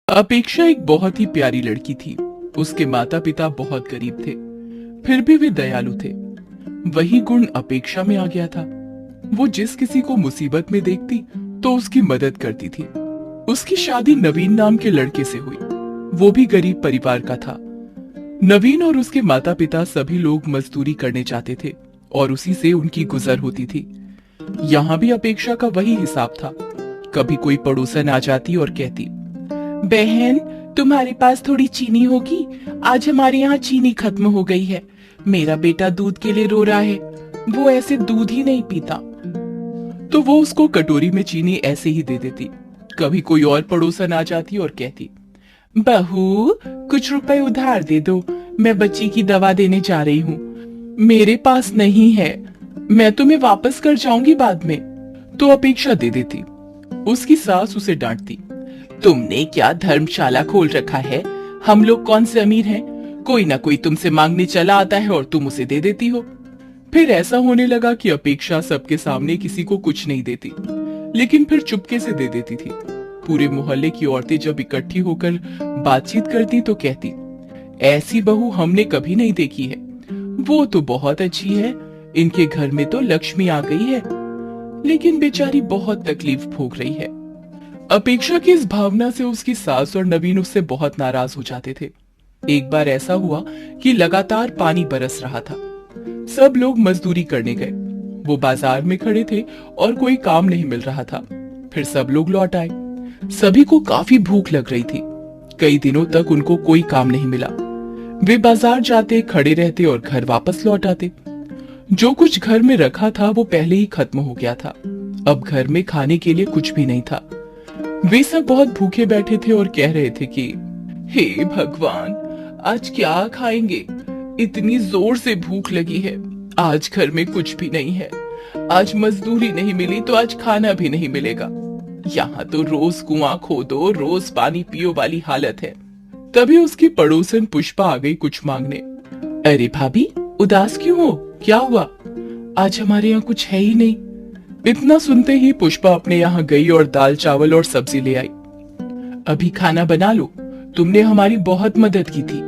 अपेक्षा एक बहुत ही प्यारी लड़की थी। उसके माता पिता बहुत गरीब थे, फिर भी वे दयालु थे। वही गुण अपेक्षा में आ गया था। वो जिस किसी को मुसीबत में देखती तो उसकी मदद करती थी। उसकी शादी नवीन नाम के लड़के से हुई। वो भी गरीब परिवार का था। नवीन और उसके माता पिता सभी लोग मजदूरी करने जाते थे और उसी से उनकी गुजर होती थी। यहाँ भी अपेक्षा का वही हिसाब था। कभी कोई पड़ोसन आ जाती और कहती, बहन, तुम्हारे पास थोड़ी चीनी होगी? आज हमारे यहाँ चीनी खत्म हो गई है। मेरा बेटा दूध के लिए रो रहा है। वो ऐसे दूध ही नहीं पीता। तो वो उसको कटोरी में चीनी ऐसे ही दे देती। कभी कोई और पड़ोसन आ जाती और कहती, बहू, कुछ रुपए उधार दे दो, मैं बच्ची की दवा देने जा रही हूँ। मेरे पास नहीं है, मैं तुम्हें वापस कर जाऊंगी बाद में। तो अपेक्षा दे देती। उसकी सास उसे डांटती, तुमने क्या धर्मशाला खोल रखा है? हम लोग कौन से अमीर हैं? कोई ना कोई तुमसे मांगने चला आता है और तुम उसे दे देती हो। फिर ऐसा होने लगा कि अपेक्षा सबके सामने किसी को कुछ नहीं देती, लेकिन फिर चुपके से दे देती थी। पूरे मोहल्ले की औरतें जब इकट्ठी होकर बातचीत करती तो कहती, ऐसी बहू हमने कभी नहीं देखी है। वो तो बहुत अच्छी है, इनके घर में तो लक्ष्मी आ गई है। लेकिन बेचारी बहुत तकलीफ भोग रही है। अपेक्षा की इस भावना से उसकी सास और नवीन उससे बहुत नाराज हो जाते थे। एक बार ऐसा हुआ कि लगातार पानी बरस रहा था। सब लोग मजदूरी करने गए। वो बाजार में खड़े थे और कोई काम नहीं मिल रहा था। फिर सब लोग लौट आए। सभी को काफी भूख लग रही थी। कई दिनों तक उनको कोई काम नहीं मिला। वे बाजार जाते, खड़े रहते और घर वापस लौट आते। जो कुछ घर में रखा था वो पहले ही खत्म हो गया था। अब घर में खाने के लिए कुछ भी नहीं था। वे सब बहुत भूखे बैठे थे और कह रहे थे कि हे भगवान, आज क्या खाएंगे? इतनी जोर से भूख लगी है। आज घर में कुछ भी नहीं है। आज मजदूरी नहीं मिली तो आज खाना भी नहीं मिलेगा। यहाँ तो रोज कुआं खोदो, रोज पानी पियो वाली हालत है। तभी उसकी पड़ोसन पुष्पा आ गई कुछ मांगने। अरे भाभी, उदास क्यों हो? क्या हुआ? आज हमारे यहाँ कुछ है ही नहीं। इतना सुनते ही पुष्पा अपने यहाँ गई और दाल चावल और सब्जी ले आई। अभी खाना बना लो, तुमने हमारी बहुत मदद की थी।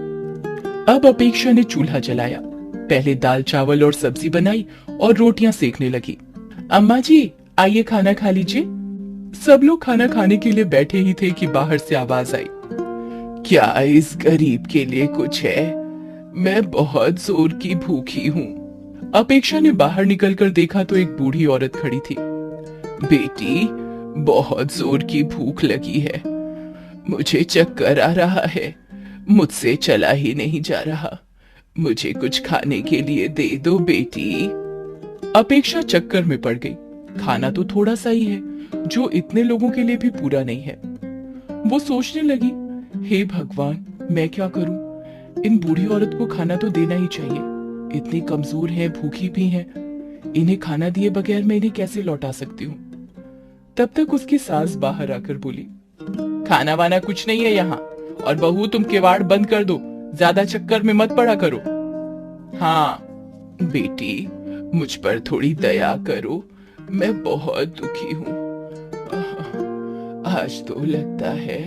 अब अपेक्षा ने चूल्हा जलाया। पहले दाल चावल और सब्जी बनाई और रोटियां सेकने लगी। अम्मा जी, आइए खाना खा लीजिए। सब लोग खाना खाने के लिए बैठे ही थे कि बाहर से आवाज आई, क्या इस गरीब के लिए कुछ है? मैं बहुत जोर की भूखी हूँ। अपेक्षा ने बाहर निकलकर देखा तो एक बूढ़ी औरत खड़ी थी। बेटी, बहुत जोर की भूख लगी है। मुझे चक्कर आ रहा है। मुझसे चला ही नहीं जा रहा। मुझे कुछ खाने के लिए दे दो बेटी। अपेक्षा चक्कर में पड़ गई। खाना तो थोड़ा सा ही है, जो इतने लोगों के लिए भी पूरा नहीं है। वो सोचने लगी, हे भगवान, मैं क्या करूं? इन बूढ़ी औरत को खाना तो देना ही चाहिए। इतनी कमजोर है, भूखी भी है। इन्हें खाना दिए बगैर मैं इन्हें कैसे लौटा सकती हूँ? तब तक उसकी सास बाहर आकर बोली, खाना वाना कुछ नहीं है यहाँ। और बहू, तुम किवाड़ बंद कर दो, ज्यादा चक्कर में मत पड़ा करो। हाँ बेटी, मुझ पर थोड़ी दया करो, मैं बहुत दुखी हूँ। आज तो लगता है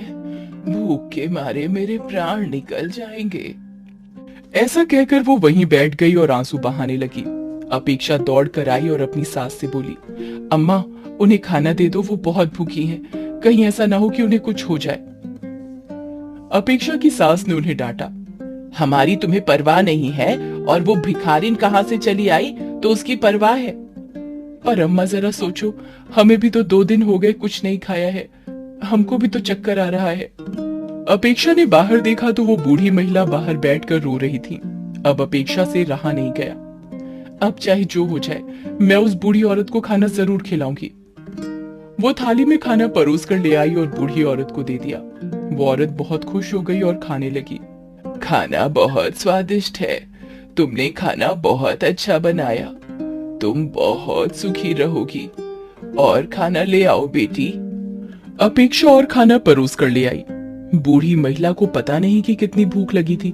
भूख के मारे मेरे प्राण निकल जाएंगे। ऐसा कहकर वो वहीं बैठ गई और आंसू बहाने लगी। अपेक्षा दौड़ कर आई और अपनी सास से बोली, अम्मा, उन्हें खाना दे दो, वो बहुत भूखी हैं। कहीं ऐसा ना हो कि उन्हें कुछ हो जाए। अपेक्षा की सास ने उन्हें डांटा, हमारी तुम्हें परवाह नहीं है और वो भिखारिन कहाँ से चली आई तो उसकी परवाह है। पर अम्मा, जरा सोचो, हमें भी तो 2 दिन हो गए कुछ नहीं खाया है। हमको भी तो चक्कर आ रहा है। अपेक्षा ने बाहर देखा तो वो बूढ़ी महिला बाहर बैठकर रो रही थी। अब अपेक्षा से रहा नहीं गया। अब चाहे जो हो जाए, मैं उस बूढ़ी औरत को खाना जरूर खिलाऊंगी। वो थाली में खाना परोस कर ले आई और बूढ़ी औरत को दे दिया। वो औरत बहुत खुश हो गई और खाने लगी। खाना बहुत स्वादिष्ट है। तुमने खाना बहुत अच्छा बनाया। तुम बहुत सुखी रहोगी। और खाना ले आओ बेटी। अपेक्षा और खाना परोस कर ले आई। बूढ़ी महिला को पता नहीं कि कितनी भूख लगी थी।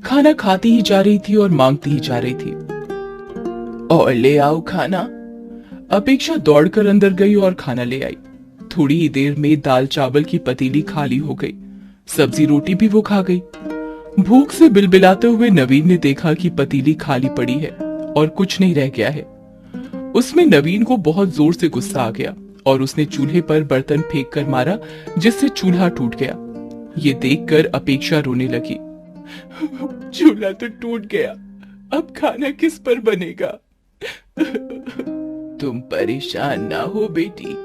खाना खाती ही जा रही थी और मांगती ही जा रही थी। और ले आओ खाना। अपेक्षा दौड़कर अंदर गई और खाना ले आई। थोड़ी ही देर में दाल चावल की पतीली खाली हो गई। सब्जी रोटी भी वो खा गई। भूख से बिलबिलाते हुए नवीन ने देखा कि पतीली खाली पड़ी है और कुछ नहीं रह गया है। उसमें नवीन को बहुत जोर से गुस्सा आ गया और उसने चूल्हे पर बर्तन फेंक कर मारा, जिससे चूल्हा टूट गया। ये देखकर अपेक्षा रोने लगी। चूल्हा तो टूट गया, अब खाना किस पर बनेगा? तुम परेशान ना हो बेटी,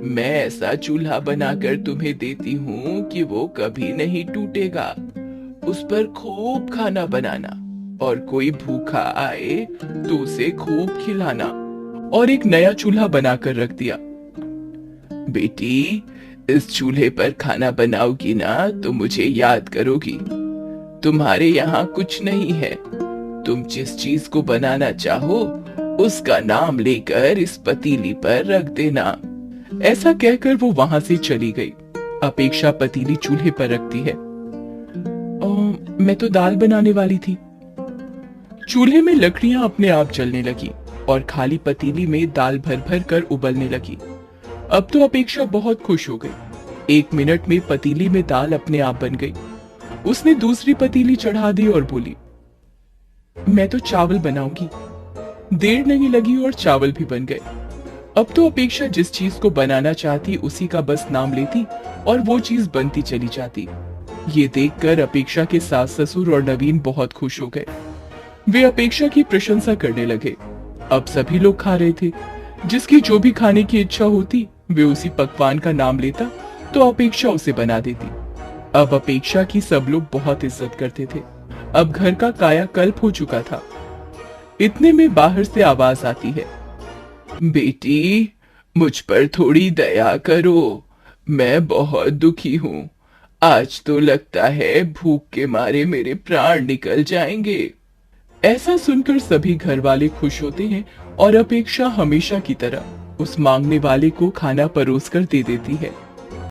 मैं ऐसा चूल्हा बनाकर तुम्हें देती हूँ कि वो कभी नहीं टूटेगा। उस पर खूब खाना बनाना और कोई भूखा आए तो उसे खूब खिलाना। और एक नया चूल्हा बनाकर रख दिया। बेटी, इस चूल्हे पर खाना बनाओगी ना तो मुझे याद करोगी। तुम्हारे यहाँ कुछ नहीं है, तुम जिस चीज को बनाना चाहो उसका नाम लेकर इस पतीली पर रख देना। ऐसा कहकर वो वहां से चली गई। अपेक्षा पतीली चूल्हे पर रखती है। मैं तो दाल बनाने वाली थी। चूल्हे में लकड़ियां अपने आप जलने लगी और खाली पतीली में दाल भर भर कर उबलने लगी। अब तो अपेक्षा बहुत खुश हो गई। 1 मिनट में पतीली में दाल अपने आप बन गई। उसने दूसरी पतीली चढ़ा दी और बोली, मैं तो चावल बनाऊंगी। देर नहीं लगी और चावल भी बन गए। अब तो अपेक्षा जिस चीज को बनाना चाहती उसी का बस नाम लेती और वो चीज बनती चली जाती। ये देखकर अपेक्षा के सास ससुर और नवीन बहुत खुश हो गए। वे अपेक्षा की प्रशंसा करने लगे। अब सभी लोग खा रहे थे। जिसकी जो भी खाने की इच्छा होती वे उसी पकवान का नाम लेता तो अपेक्षा उसे बना देती। अब अपेक्षा की सब लोग बहुत इज्जत करते थे। अब घर का कायाकल्प हो चुका था। इतने में बाहर से आवाज आती है, बेटी, मुझ पर थोड़ी दया करो, मैं बहुत दुखी हूँ। आज तो लगता है भूख के मारे मेरे प्राण निकल जाएंगे। ऐसा सुनकर सभी घर वाले खुश होते हैं और अपेक्षा हमेशा की तरह उस मांगने वाले को खाना परोस कर दे देती है।